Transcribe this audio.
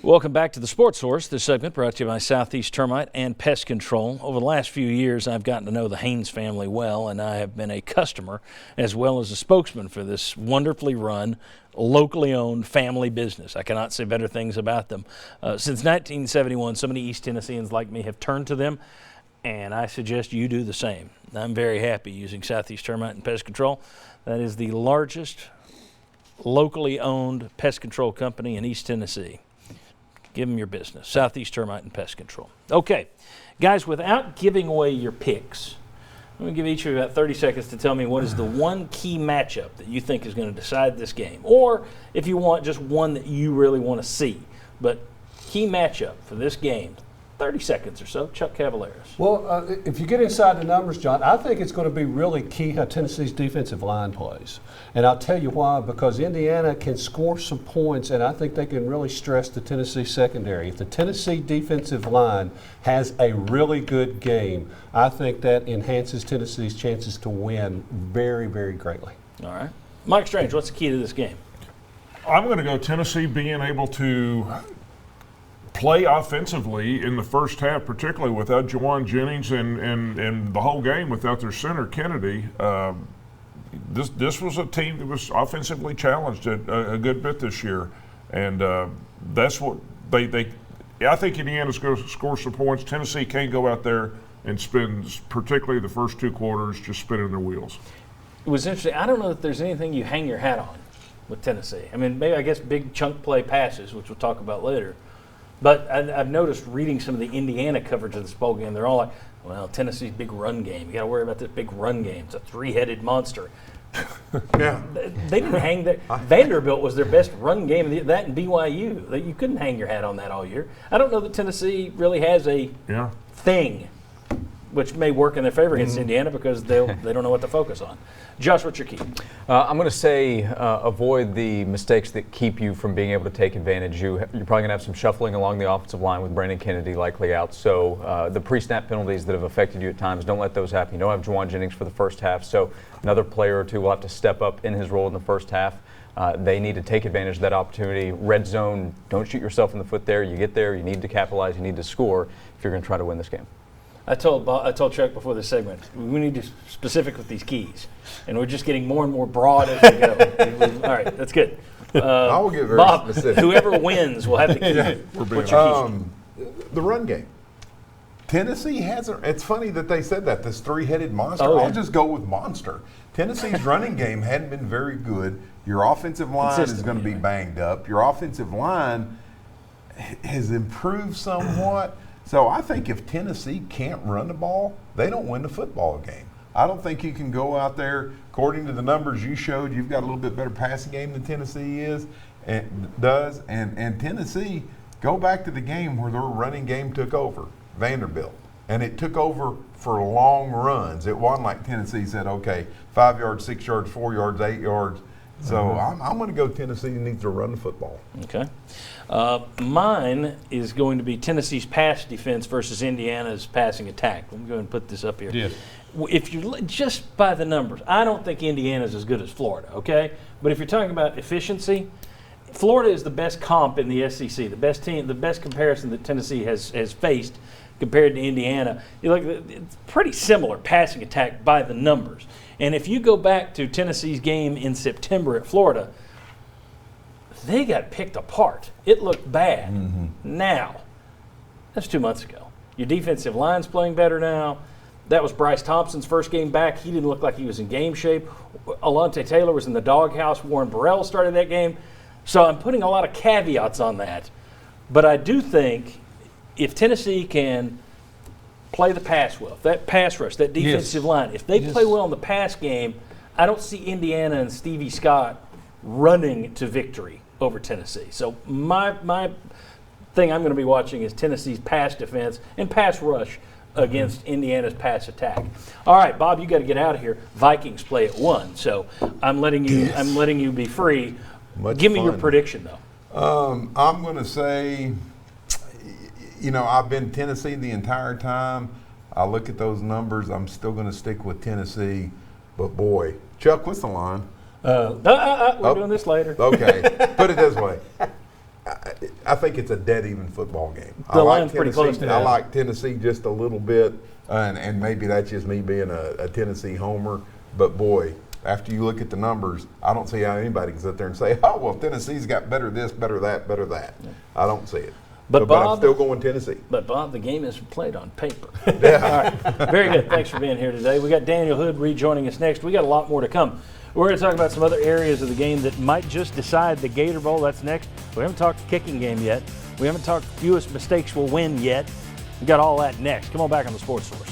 Welcome back to the Sports Source. This segment brought to you by Southeast Termite and Pest Control. Over the last few years, I've gotten to know the Haynes family well, and I have been a customer as well as a spokesman for this wonderfully run, locally owned family business. I cannot say better things about them. Since 1971, so many East Tennesseans like me have turned to them, and I suggest you do the same. I'm very happy using Southeast Termite and Pest Control. That is the largest locally owned pest control company in East Tennessee. Give them your business. Southeast Termite and Pest Control. Okay, guys, without giving away your picks, I'm going to give each of you about 30 seconds to tell me what is the one key matchup that you think is going to decide this game. Or if you want, just one that you really want to see. But key matchup for this game, 30 seconds or so. Chuck Cavaleras. Well, if you get inside the numbers, John, I think it's going to be really key how Tennessee's defensive line plays. And I'll tell you why, because Indiana can score some points, and I think they can really stress the Tennessee secondary. If the Tennessee defensive line has a really good game, I think that enhances Tennessee's chances to win very, very greatly. All right. Mike Strange, what's the key to this game? I'm going to go Tennessee being able to play offensively in the first half, particularly without Jauan Jennings and the whole game without their center, Kennedy. This was a team that was offensively challenged a good bit this year. And that's what I think Indiana's going to score some points. Tennessee can't go out there and spend, particularly the first two quarters, just spinning their wheels. It was interesting. I don't know that there's anything you hang your hat on with Tennessee. I mean, maybe I guess big chunk play passes, which we'll talk about later. But I've noticed reading some of the Indiana coverage of this bowl game, they're all like, well, Tennessee's big run game. You got to worry about this big run game. It's a three-headed monster. Yeah. They didn't hang that. Vanderbilt was their best run game, that and BYU. You couldn't hang your hat on that all year. I don't know that Tennessee really has a thing, which may work in their favor against Indiana because they don't know what to focus on. Josh, what's your key? I'm going to say avoid the mistakes that keep you from being able to take advantage. You're probably going to have some shuffling along the offensive line with Brandon Kennedy likely out. So the pre-snap penalties that have affected you at times, don't let those happen. You don't have Jauan Jennings for the first half, so another player or two will have to step up in his role in the first half. They need to take advantage of that opportunity. Red zone, don't shoot yourself in the foot there. You get there, you need to capitalize, you need to score if you're going to try to win this game. I told Chuck before this segment, we need to be specific with these keys, and we're just getting more and more broad as we go. All right, that's good. I will get very Bob, specific. Whoever wins will have the key. What's your key? The run game. Tennessee hasn't. It's funny that they said that, this three-headed monster. Oh, yeah. I'll just go with monster. Tennessee's running game hadn't been very good. Your offensive line is going to be banged up. Your offensive line has improved somewhat. So I think if Tennessee can't run the ball, they don't win the football game. I don't think you can go out there, according to the numbers you showed, you've got a little bit better passing game than Tennessee does. And Tennessee, go back to the game where their running game took over, Vanderbilt. And it took over for long runs. It wasn't like Tennessee said, okay, 5 yards, 6 yards, 4 yards, 8 yards. So I'm going to go Tennessee needs to run the football. Okay. Mine is going to be Tennessee's pass defense versus Indiana's passing attack. Let me go ahead and put this up here. Yes. If you're just by the numbers, I don't think Indiana's as good as Florida, okay? But if you're talking about efficiency, Florida is the best comp in the SEC, the best team, the best comparison that Tennessee has faced compared to Indiana. It's pretty similar passing attack by the numbers. And if you go back to Tennessee's game in September at Florida, they got picked apart. It looked bad. Now, that's 2 months ago. Your defensive line's playing better now. That was Bryce Thompson's first game back. He didn't look like he was in game shape. Alontae Taylor was in the doghouse. Warren Burrell started that game. So I'm putting a lot of caveats on that. But I do think if Tennessee can play the pass well, that pass rush, that defensive line, if they play well in the pass game, I don't see Indiana and Stevie Scott running to victory over Tennessee. So my thing I'm going to be watching is Tennessee's pass defense and pass rush against Indiana's pass attack. All right, Bob, you got to get out of here. Vikings play at 1, so I'm letting you be free. Give me your prediction though. I'm going to say, I've been Tennessee the entire time. I look at those numbers. I'm still going to stick with Tennessee. But boy, Chuck, what's the line? We're doing this later. Okay, put it this way. I think it's a dead even football game. The line's pretty close to I that. like Tennessee just a little bit, and maybe that's just me being a Tennessee homer. But boy, after you look at the numbers, I don't see how anybody can sit there and say, "Oh, well, Tennessee's got better this, better that, better that." I don't see it. But I'm Bob- still going Tennessee. But Bob, the game isn't played on paper. Yeah. All right. Very good. Thanks for being here today. We got Daniel Hood rejoining us next. We got a lot more to come. We're going to talk about some other areas of the game that might just decide the Gator Bowl. That's next. We haven't talked kicking game yet. We haven't talked fewest mistakes will win yet. We got all that next. Come on back on the Sports Source.